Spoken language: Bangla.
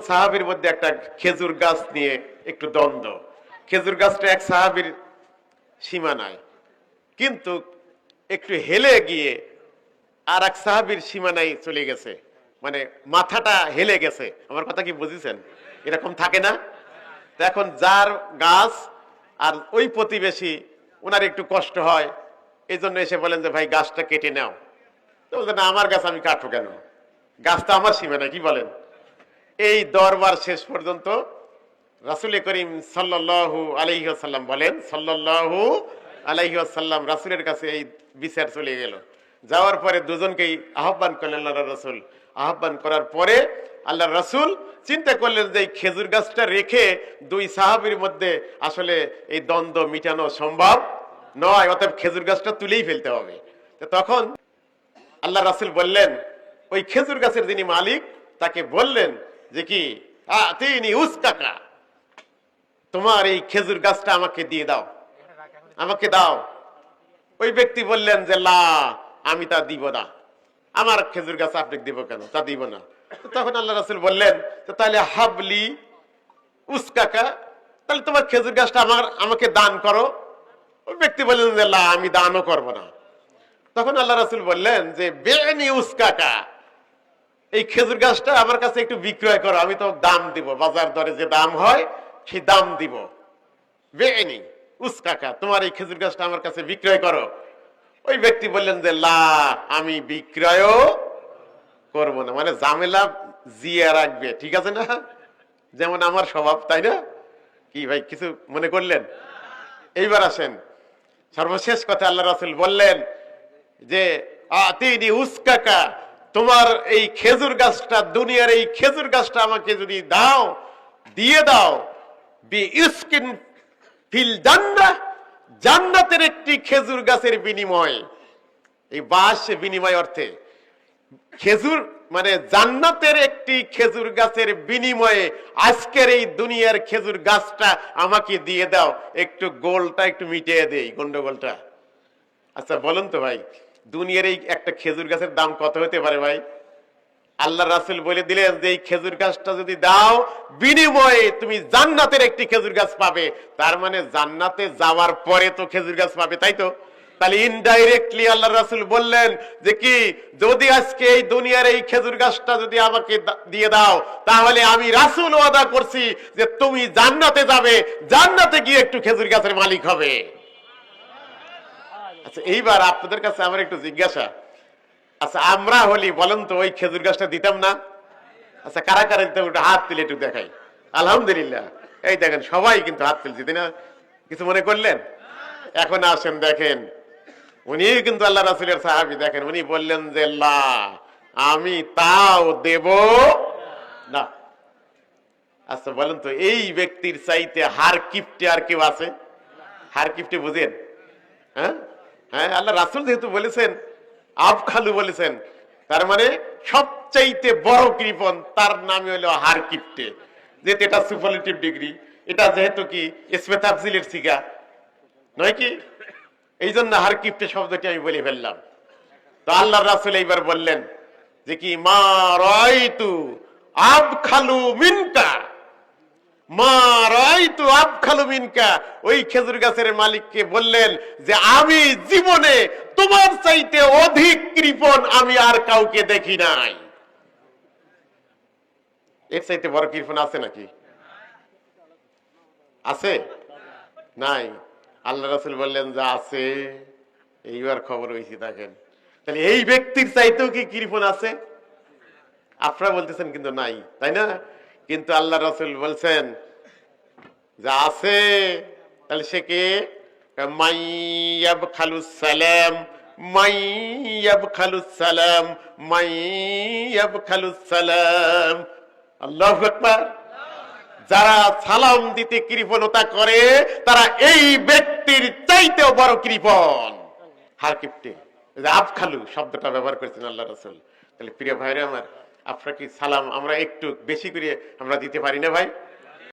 সাহাবীর মধ্যে একটা খেজুর গাছ নিয়ে একটু দ্বন্দ্ব। খেজুর গাছটা এক সাহাবীর সীমানায়, কিন্তু একটু হেলে গিয়ে আর এক সাহাবীর সীমানায় চলে গেছে, মানে মাথাটা হেলে গেছে। আমার কথা কি বুঝেছেন? এরকম থাকে না? তো এখন যার গাছ আর ওই প্রতিবেশী, ওনার একটু কষ্ট হয়, এই জন্য এসে বলেন যে ভাই গাছটা কেটে নাও। তো বলছে না, আমার গাছ আমি কাটবো কেন, গাছটা আমার সীমানায়, কি বলেন? এই দরবার শেষ পর্যন্ত রাসূল করিম সাল্লাল্লাহু আলাইহি ওয়াসাল্লাম বলেন, সাল্লাল্লাহু আলাইহি ওয়াসাল্লাম রাসূলের কাছে এই বিচার চলে গেল। যাওয়ার পরে দুজনকেই আহ্বান করলেন আল্লাহর রাসূল। আহ্বান করার পরে আল্লাহর রাসূল চিন্তা করলেন যে এই খেজুর গাছটা রেখে দুই সাহাবীর মধ্যে আসলে এই দ্বন্দ্ব মিটানো সম্ভব নয়, অতএব খেজুর গাছটা তুলেই ফেলতে হবে। তো তখন আল্লাহ রাসূল বললেন, ওই খেজুর গাছের যিনি মালিক তাকে বললেন যে কি, তিনি উসকাকা, তোমার এই খেজুর গাছটা আমাকে দিয়ে দাও, আমাকে দাও। ওই ব্যক্তি বললেন যে লা, আমি তা দিব না, আমার খেজুর গাছ আপনাকে দিব কেন, তা দিব না। তখন আল্লাহ রাসূল বললেন, তো তাহলে হাবলি উসকাকা, তাহলে তোমার খেজুর গাছটা আমাকে দান করো। ওই ব্যক্তি বললেন যে লা, আমি দানও করব না। তখন আল্লাহ রাসূল বললেন যে বেনি উসকাকা, এই খেজুর গাছটা আমার কাছে একটু বিক্রয় করো, আমি তো দাম দিব, বাজার দরে যে দাম হয় সেই দাম দিব। বেনি উসকাকা, তোমার এই খেজুর গাছটা আমার কাছে বিক্রয় করো। ওই ব্যক্তি বললেন যে লা, আমি বিক্রয়ও করব না, মানে ঝামেলা জিয়া রাখবে, ঠিক আছে না? যেমন আমার স্বভাব, তাই না? কি ভাই কিছু মনে করলেন? এইবার আসেন সর্বশেষ কথা। আল্লাহ রাসূল বললেন যে তিনি উসকাকা, তোমার এই খেজুর গাছটা, দুনিয়ার এই খেজুর গাছটা আমাকে যদি দাও, দিয়ে দাও, বি ইসকিন ফিল জান্নাহ, জান্নাতের একটি খেজুর গাছের বিনিময়। এই বাস বিনিময় অর্থে খেজুর, মানে জান্নাতের একটি খেজুর গাছের বিনিময়ে আজকের এই দুনিয়ার খেজুর গাছটা আমাকে দিয়ে দাও, একটু গোলটা একটু মিটিয়ে দেই, গন্ডগোলটা। আচ্ছা বলুন তো ভাই, দুনিয়ার এই একটা খেজুর গাছের দাম কত হতে পারে ভাই? আল্লাহ রাসূল বলে দিলেন যে এই খেজুর গাছটা যদি দাও, বিনিময়ে তুমি জান্নাতের একটি খেজুর গাছ পাবে। তার মানে জান্নাতে যাওয়ার পরে তো খেজুর গাছ পাবে, তাই তো? তাহলে ইনডাইরেক্টলি আল্লাহ রাসূল বললেন যে কি, যদি আজকে এই দুনিয়ার এই খেজুর গাছটা যদি আমাকে দিয়ে দাও, তাহলে আমি রাসূল ওয়াদা করছি যে তুমি জান্নাতে যাবে, জান্নাতে গিয়ে একটু খেজুর গাছের মালিক হবে। আচ্ছা এইবার আপনাদের কাছে আমার একটু জিজ্ঞাসা, আচ্ছা আমরা হলি বলেন তো ওই খেজুর গাছটা দিতাম না? আচ্ছা কারা কারা দিতাম, একটু হাত তুলে একটু দেখাই। আলহামদুলিল্লাহ, এই দেখেন সবাই কিন্তু হাত তুলছি, তাই না? কিছু মনে করলেন? এখন আসেন দেখেন, উনি কিন্তু আল্লাহ রাসূলের সাহাবী, দেখেন উনি বললেন যে লা, আমি তাও দেব না। আচ্ছা বলেন তো এই ব্যক্তির চাইতে হার কিপটে আর কেউ আছে? হার কিপটে বুঝেন? হ্যাঁ হ্যাঁ, আল্লাহ রাসূল যেহেতু বলেছেন, আবখালু বলেছেন, তার মানে সবচাইতে বড় কৃপণ, তার নামই হলো হার কিপটে। যেহেতু এটা সুপারলেটিভ ডিগ্রি, এটা যেহেতু কি ইসমে তাফজিলের সিগা নয় কি, এই জন্য হার কিপটে শব্দটি আমি বলে ফেললাম। তো আল্লাহ রাসূল এইবার বললেন যে কি, মা রাইতু আবখালু মিনকা, মা রাইতু আবখালু মিনকা। ওই খেজুর গাছের মালিককে বললেন যে আমি জীবনে তোমার চাইতে অধিক কৃপণ আমি আর কাউকে দেখি নাই। এর চাইতে বড় কৃপণ আছে নাকি? আছে? নাই। আল্লাহ রাসূল বললেন যে আছে। এইবার খবর হয়েছে, দেখেন তাহলে এই ব্যক্তির চাইতেও কি কৃপণ আছে? আপনারা বলতেছেন কিন্তু নাই, তাই না? কিন্তু আল্লাহ রাসূল বলছেন যে আছে। তাহলে সে কে? মাইয়াবখালুস সালাম, মাইয়াবখালুস সালাম, মাইয়াবখালুস সালাম। আল্লাহু আকবার। যারা সালাম দিতে কৃপণতা করে তারা এই ব্যক্তির চাইতেও বড় কৃপণ, হার কিপটে। আবখালু শব্দটা ব্যবহার করেছেন আল্লাহ রাসূল। তাহলে প্রিয় ভাইরা আমার, আপনার কি সালাম আমরা একটু বেশি করে আমরা দিতে পারি না ভাই?